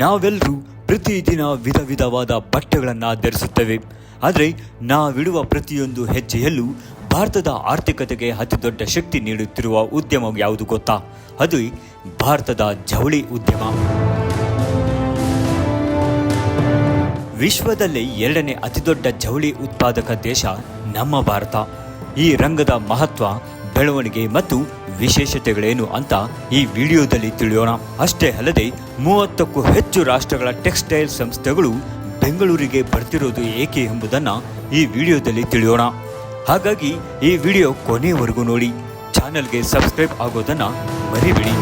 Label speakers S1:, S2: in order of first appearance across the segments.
S1: ನಾವೆಲ್ಲರೂ ಪ್ರತಿದಿನ ವಿಧ ವಿಧವಾದ ಬಟ್ಟೆಗಳನ್ನು ಧರಿಸುತ್ತೇವೆ. ಆದರೆ ನಾವಿಡುವ ಪ್ರತಿಯೊಂದು ಹೆಜ್ಜೆಯಲ್ಲೂ ಭಾರತದ ಆರ್ಥಿಕತೆಗೆ ಅತಿ ದೊಡ್ಡ ಶಕ್ತಿ ನೀಡುತ್ತಿರುವ ಉದ್ಯಮ ಯಾವುದು ಗೊತ್ತಾ? ಅದು ಭಾರತದ ಜವಳಿ ಉದ್ಯಮ. ವಿಶ್ವದಲ್ಲೇ 2ನೇ ಅತಿದೊಡ್ಡ ಜವಳಿ ಉತ್ಪಾದಕ ದೇಶ ನಮ್ಮ ಭಾರತ. ಈ ರಂಗದ ಮಹತ್ವ, ಬೆಳವಣಿಗೆ ಮತ್ತು ವಿಶೇಷತೆಗಳೇನು ಅಂತ ಈ ವಿಡಿಯೋದಲ್ಲಿ ತಿಳಿಯೋಣ. ಅಷ್ಟೇ ಅಲ್ಲದೆ 30ಕ್ಕೂ ಹೆಚ್ಚು ರಾಷ್ಟ್ರಗಳ ಟೆಕ್ಸ್ಟೈಲ್ ಸಂಸ್ಥೆಗಳು ಬೆಂಗಳೂರಿಗೆ ಬರ್ತಿರೋದು ಏಕೆ ಎಂಬುದನ್ನು ಈ ವಿಡಿಯೋದಲ್ಲಿ ತಿಳಿಯೋಣ. ಹಾಗಾಗಿ ಈ ವಿಡಿಯೋ ಕೊನೆವರೆಗೂ ನೋಡಿ. ಚಾನೆಲ್ಗೆ ಸಬ್ಸ್ಕ್ರೈಬ್ ಆಗೋದನ್ನು ಮರಿಬೇಡಿ.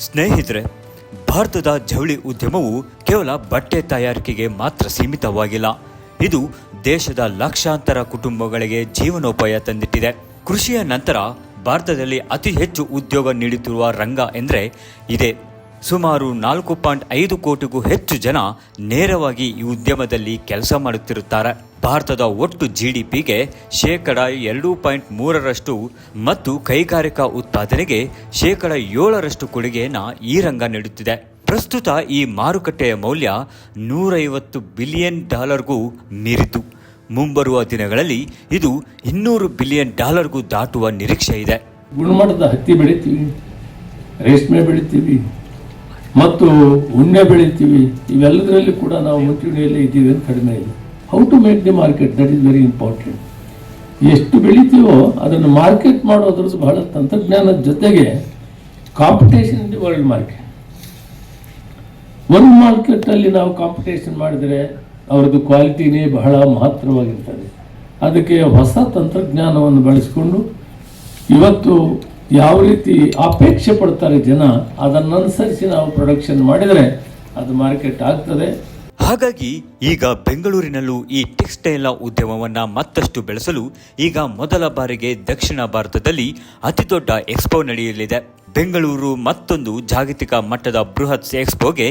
S1: ಸ್ನೇಹಿತರೆ, ಭಾರತದ ಜವಳಿ ಉದ್ಯಮವು ಕೇವಲ ಬಟ್ಟೆ ತಯಾರಿಕೆಗೆ ಮಾತ್ರ ಸೀಮಿತವಾಗಿಲ್ಲ. ಇದು ದೇಶದ ಲಕ್ಷಾಂತರ ಕುಟುಂಬಗಳಿಗೆ ಜೀವನೋಪಾಯ ತಂದಿಟ್ಟಿದೆ. ಕೃಷಿಯ ನಂತರ ಭಾರತದಲ್ಲಿ ಅತಿ ಹೆಚ್ಚು ಉದ್ಯೋಗ ನೀಡುತ್ತಿರುವ ರಂಗ ಎಂದರೆ ಇದೆ. ಸುಮಾರು 4.5 ಕೋಟಿಗೂ ಹೆಚ್ಚು ಜನ ನೇರವಾಗಿ ಈ ಉದ್ಯಮದಲ್ಲಿ ಕೆಲಸ ಮಾಡುತ್ತಿರುತ್ತಾರೆ. ಭಾರತದ ಒಟ್ಟು GDPಗೆ 2.3% ಮತ್ತು ಕೈಗಾರಿಕಾ ಉತ್ಪಾದನೆಗೆ 7% ಕೊಡುಗೆಯನ್ನು ಈ ರಂಗ ನೀಡುತ್ತಿದೆ. ಪ್ರಸ್ತುತ ಈ ಮಾರುಕಟ್ಟೆಯ ಮೌಲ್ಯ $150 ಬಿಲಿಯನ್ ಮೀರಿತು. ಮುಂಬರುವ ದಿನಗಳಲ್ಲಿ ಇದು $200 ಬಿಲಿಯನ್ ದಾಟುವ ನಿರೀಕ್ಷೆ ಇದೆ.
S2: ಗುಣಮಟ್ಟದ ಹತ್ತಿ ಬೆಳಿತೀವಿ, ರೇಷ್ಮೆ ಬೆಳಿತೀವಿ ಮತ್ತು ಉಣ್ಣೆ ಬೆಳಿತೀವಿ. ಇವೆಲ್ಲದರಲ್ಲಿ ಕೂಡ ನಾವು ಮುಂಚೂಣಿಯಲ್ಲಿ ಇದ್ದೀವಿ ಅಂತ ಕಡಿಮೆ ಇದೆ. How to make the market, that is very important. ಎಷ್ಟು ಬೆಳಿತೀವೋ ಅದನ್ನು ಮಾರ್ಕೆಟ್ ಮಾಡೋದ್ರದ್ದು ಬಹಳ ತಂತ್ರಜ್ಞಾನದ ಜೊತೆಗೆ competition in the world market. ಒಂದು ಮಾರ್ಕೆಟಲ್ಲಿ ನಾವು ಕಾಂಪಿಟೇಷನ್ ಮಾಡಿದರೆ ಅವರದ್ದು ಕ್ವಾಲಿಟಿನೇ ಬಹಳ ಮಹತ್ತರವಾಗಿರ್ತದೆ. ಅದಕ್ಕೆ ಹೊಸ ತಂತ್ರಜ್ಞಾನವನ್ನು ಬಳಸಿಕೊಂಡು ಇವತ್ತು ಯಾವ ರೀತಿ ಅಪೇಕ್ಷೆ ಪಡ್ತಾರೆ ಜನ, ಅದನ್ನನುಸರಿಸಿ ನಾವು ಪ್ರೊಡಕ್ಷನ್ ಮಾಡಿದರೆ ಅದು ಮಾರ್ಕೆಟ್ ಆಗ್ತದೆ.
S1: ಹಾಗಾಗಿ ಈಗ ಬೆಂಗಳೂರಿನಲ್ಲೂ ಈ ಟೆಕ್ಸ್ಟೈಲ್ ಉದ್ಯಮವನ್ನು ಮತ್ತಷ್ಟು ಬೆಳೆಸಲು ಈಗ ಮೊದಲ ಬಾರಿಗೆ ದಕ್ಷಿಣ ಭಾರತದಲ್ಲಿ ಅತಿದೊಡ್ಡ ಎಕ್ಸ್ಪೋ ನಡೆಯಲಿದೆ. ಬೆಂಗಳೂರು ಮತ್ತೊಂದು ಜಾಗತಿಕ ಮಟ್ಟದ ಬೃಹತ್ ಎಕ್ಸ್ಪೋಗೆ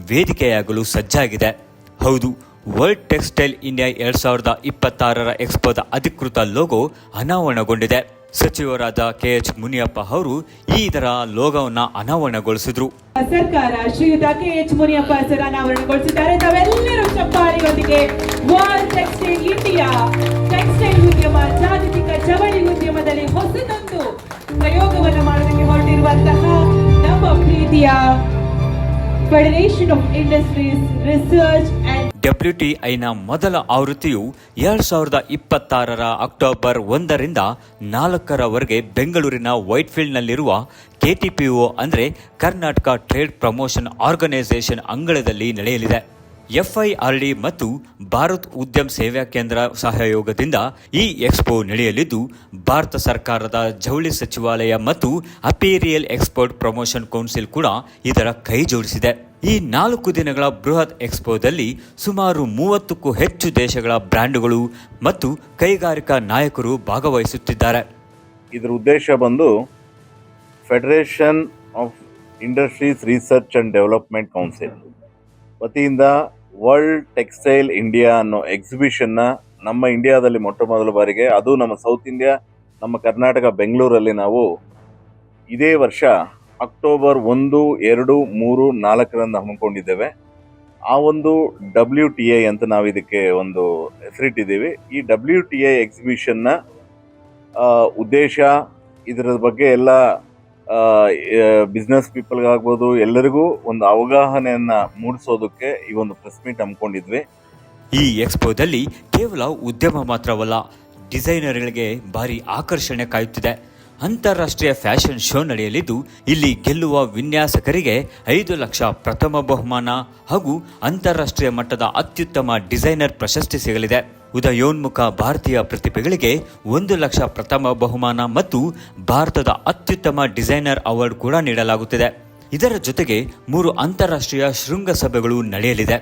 S1: ವೇದಿಕೆಯಾಗಲು ಸಜ್ಜಾಗಿದೆ. ಹೌದು, ವರ್ಲ್ಡ್ ಟೆಕ್ಸ್ಟೈಲ್ ಇಂಡಿಯಾ 2026ರ ಎಕ್ಸ್ಪೋದ ಅಧಿಕೃತ ಲೋಗೋ ಅನಾವರಣಗೊಂಡಿದೆ. ಸಚಿವರಾದ KH ಮುನಿಯಪ್ಪ ಅವರು ಇದರ ಲೋಗೋವನ್ನು ಅನಾವರಣಗೊಳಿಸಿದ್ರು.
S3: ಸರ್ಕಾರ ಶ್ರೀಯುತ KH ಮುನಿಯಪ್ಪ ಸರ್ ಅನಾವರಣಗೊಳಿಸಿದ್ದಾರೆ. ತಾವೆಲ್ಲರೂ ಚಪ್ಪಾಳೆಯೊಂದಿಗೆ ವರ್ಲ್ಡ್ ಟೆಕ್ಸ್ಟೈಲ್ ಇಂಡಿಯಾ ಟೆಕ್ಸ್ಟೈಲ್ ಉದ್ಯಮ, ಜಾಗತಿಕ ಜವಳಿ ಉದ್ಯಮದಲ್ಲಿ ಹೊಸದೊಂದು ಪ್ರಯೋಗವನ್ನು ಮಾಡೋದಕ್ಕೆ ಹೊರಟಿರುವಂತಹ ನಮ್ಮ ಪ್ರೀತಿಯ federation of industries research and
S1: WTIನ ಮೊದಲ ಆವೃತ್ತಿಯು 2026ರ ಅಕ್ಟೋಬರ್ 1ರಿಂದ 4ರವರೆಗೆ ಬೆಂಗಳೂರಿನ ವೈಟ್ಫೀಲ್ಡ್ನಲ್ಲಿರುವ KTPO ಅಂದರೆ ಕರ್ನಾಟಕ ಟ್ರೇಡ್ ಪ್ರಮೋಷನ್ ಆರ್ಗನೈಸೇಷನ್ ಅಂಗಳದಲ್ಲಿ ನಡೆಯಲಿದೆ. FIRD ಮತ್ತು ಭಾರತ್ ಉದ್ಯಮ ಸೇವಾ ಕೇಂದ್ರ ಸಹಯೋಗದಿಂದ ಈ ಎಕ್ಸ್ಪೋ ನಡೆಯಲಿದ್ದು, ಭಾರತ ಸರ್ಕಾರದ ಜವಳಿ ಸಚಿವಾಲಯ ಮತ್ತು ಅಪೀರಿಯಲ್ ಎಕ್ಸ್ಪೋರ್ಟ್ ಪ್ರಮೋಷನ್ ಕೌನ್ಸಿಲ್ ಕೂಡ ಇದರ ಕೈ ಜೋಡಿಸಿದೆ. ಈ 4 ದಿನಗಳ ಬೃಹತ್ ಎಕ್ಸ್ಪೋದಲ್ಲಿ ಸುಮಾರು 30ಕ್ಕೂ ಹೆಚ್ಚು ದೇಶಗಳ ಬ್ರ್ಯಾಂಡ್ಗಳು ಮತ್ತು ಕೈಗಾರಿಕಾ ನಾಯಕರು ಭಾಗವಹಿಸುತ್ತಿದ್ದಾರೆ.
S4: ಇದರ ಉದ್ದೇಶ ಬಂದು federation of industries research and development council ವತಿಯಿಂದ ವರ್ಲ್ಡ್ ಟೆಕ್ಸ್ಟೈಲ್ ಇಂಡಿಯಾ ಅನ್ನೋ ಎಕ್ಸಿಬಿಷನ್ನ ನಮ್ಮ ಇಂಡಿಯಾದಲ್ಲಿ ಮೊಟ್ಟ ಮೊದಲ ಬಾರಿಗೆ, ಅದು ನಮ್ಮ ಸೌತ್ ಇಂಡಿಯಾ, ನಮ್ಮ ಕರ್ನಾಟಕ ಬೆಂಗಳೂರಲ್ಲಿ ನಾವು ಇದೇ ವರ್ಷ ಅಕ್ಟೋಬರ್ 1, 2, 3, 4ರಂದು ಹಮ್ಮಿಕೊಂಡಿದ್ದೇವೆ. ಆ ಒಂದು WTI ಅಂತ ನಾವು ಇದಕ್ಕೆ ಒಂದು ಹೆಸರಿಟ್ಟಿದ್ದೀವಿ. ಈ WTI ಎಕ್ಸಿಬಿಷನ್ನ ಉದ್ದೇಶ, ಇದರ ಬಗ್ಗೆ ಎಲ್ಲ ಬಿಸ್ನೆಸ್ ಪೀಪಲ್ಗಾಗ್ಬೋದು ಎಲ್ಲರಿಗೂ ಒಂದು ಅವಗಾಹನೆಯನ್ನು ಮೂಡಿಸೋದಕ್ಕೆ ಈ ಒಂದು ಪ್ರೆಸ್ ಮೀಟ್ ಹಮ್ಮಿಕೊಂಡಿದ್ವಿ.
S1: ಈ ಎಕ್ಸ್ಪೋದಲ್ಲಿ ಕೇವಲ ಉದ್ಯಮ ಮಾತ್ರವಲ್ಲ, ಡಿಸೈನರ್ಗಳಿಗೆ ಭಾರಿ ಆಕರ್ಷಣೆ ಕಾಯುತ್ತಿದೆ. ಅಂತಾರಾಷ್ಟ್ರೀಯ ಫ್ಯಾಷನ್ ಶೋ ನಡೆಯಲಿದ್ದು, ಇಲ್ಲಿ ಗೆಲ್ಲುವ ವಿನ್ಯಾಸಕರಿಗೆ 5 ಲಕ್ಷ ಪ್ರಥಮ ಬಹುಮಾನ ಹಾಗೂ ಅಂತಾರಾಷ್ಟ್ರೀಯ ಮಟ್ಟದ ಅತ್ಯುತ್ತಮ ಡಿಸೈನರ್ ಪ್ರಶಸ್ತಿ ಸಿಗಲಿದೆ. ಉದಯೋನ್ಮುಖ ಭಾರತೀಯ ಪ್ರತಿಭೆಗಳಿಗೆ 1 ಲಕ್ಷ ಪ್ರಥಮ ಬಹುಮಾನ ಮತ್ತು ಭಾರತದ ಅತ್ಯುತ್ತಮ ಡಿಸೈನರ್ ಅವಾರ್ಡ್ ಕೂಡ ನೀಡಲಾಗುತ್ತಿದೆ. ಇದರ ಜೊತೆಗೆ 3 ಅಂತಾರಾಷ್ಟ್ರೀಯ ಶೃಂಗಸಭೆಗಳು ನಡೆಯಲಿದೆ.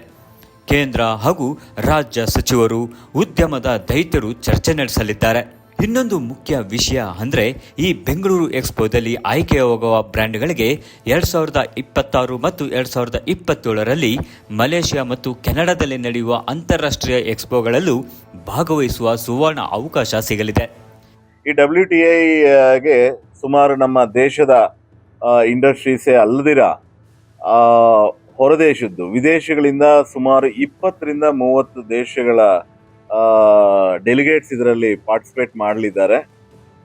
S1: ಕೇಂದ್ರ ಹಾಗೂ ರಾಜ್ಯ ಸಚಿವರು, ಉದ್ಯಮದ ದೈತ್ಯರು ಚರ್ಚೆ ನಡೆಸಲಿದ್ದಾರೆ. ಇನ್ನೊಂದು ಮುಖ್ಯ ವಿಷಯ ಅಂದರೆ, ಈ ಬೆಂಗಳೂರು ಎಕ್ಸ್ಪೋದಲ್ಲಿ ಆಯ್ಕೆಯಾಗುವ ಬ್ರ್ಯಾಂಡ್ಗಳಿಗೆ 2026 ಮತ್ತು 2027ರಲ್ಲಿ ಮಲೇಷ್ಯಾ ಮತ್ತು ಕೆನಡಾದಲ್ಲಿ ನಡೆಯುವ ಅಂತಾರಾಷ್ಟ್ರೀಯ ಎಕ್ಸ್ಪೋಗಳಲ್ಲೂ ಭಾಗವಹಿಸುವ ಸುವರ್ಣ ಅವಕಾಶ ಸಿಗಲಿದೆ.
S4: ಈ WTIಗೆ ಸುಮಾರು ನಮ್ಮ ದೇಶದ ಇಂಡಸ್ಟ್ರೀಸೇ ಅಲ್ಲದಿರ ಹೊರದೇಶದ್ದು ವಿದೇಶಗಳಿಂದ ಸುಮಾರು 20ರಿಂದ 30 ದೇಶಗಳ ಡೆಲಿಗೇಟ್ಸ್ ಇದರಲ್ಲಿ ಪಾರ್ಟಿಸಿಪೇಟ್ ಮಾಡಲಿದ್ದಾರೆ.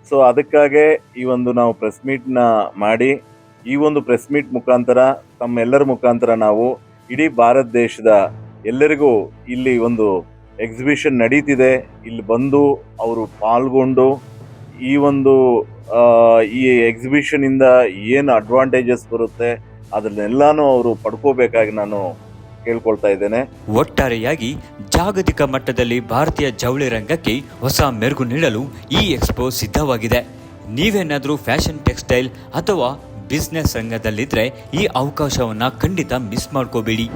S4: ಸೊ ಅದಕ್ಕಾಗಿ ಈ ಒಂದು ನಾವು ಪ್ರೆಸ್ ಮೀಟ್ನ ಮಾಡಿ ಈ ಒಂದು ಪ್ರೆಸ್ ಮೀಟ್ ಮುಖಾಂತರ ತಮ್ಮೆಲ್ಲರ ಮುಖಾಂತರ ನಾವು ಇಡೀ ಭಾರತ ದೇಶದ ಎಲ್ಲರಿಗೂ ಇಲ್ಲಿ ಒಂದು ಎಕ್ಸಿಬಿಷನ್ ನಡೀತಿದೆ, ಇಲ್ಲಿ ಬಂದು ಅವರು ಪಾಲ್ಗೊಂಡು ಈ ಒಂದು ಈ ಎಕ್ಸಿಬಿಷನಿಂದ ಏನು ಅಡ್ವಾಂಟೇಜಸ್ ಬರುತ್ತೆ ಅದನ್ನೆಲ್ಲಾನು ಅವರು ಪಡ್ಕೋಬೇಕಾಗಿ ನಾನು ಕೇಳ್ಕೊಳ್ತಾ ಇದ್ದೇನೆ.
S1: ಒಟ್ಟಾರೆಯಾಗಿ ಜಾಗತಿಕ ಮಟ್ಟದಲ್ಲಿ ಭಾರತೀಯ ಜವಳಿ ರಂಗಕ್ಕೆ ಹೊಸ ಮೆರುಗು ನೀಡಲು ಈ ಎಕ್ಸ್ಪೋ ಸಿದ್ಧವಾಗಿದೆ. ನೀವೇನಾದರೂ ಫ್ಯಾಷನ್, ಟೆಕ್ಸ್ಟೈಲ್ ಅಥವಾ ಬಿಸ್ನೆಸ್ ರಂಗದಲ್ಲಿದ್ದರೆ ಈ ಅವಕಾಶವನ್ನು ಖಂಡಿತ ಮಿಸ್ ಮಾಡ್ಕೋಬೇಡಿ.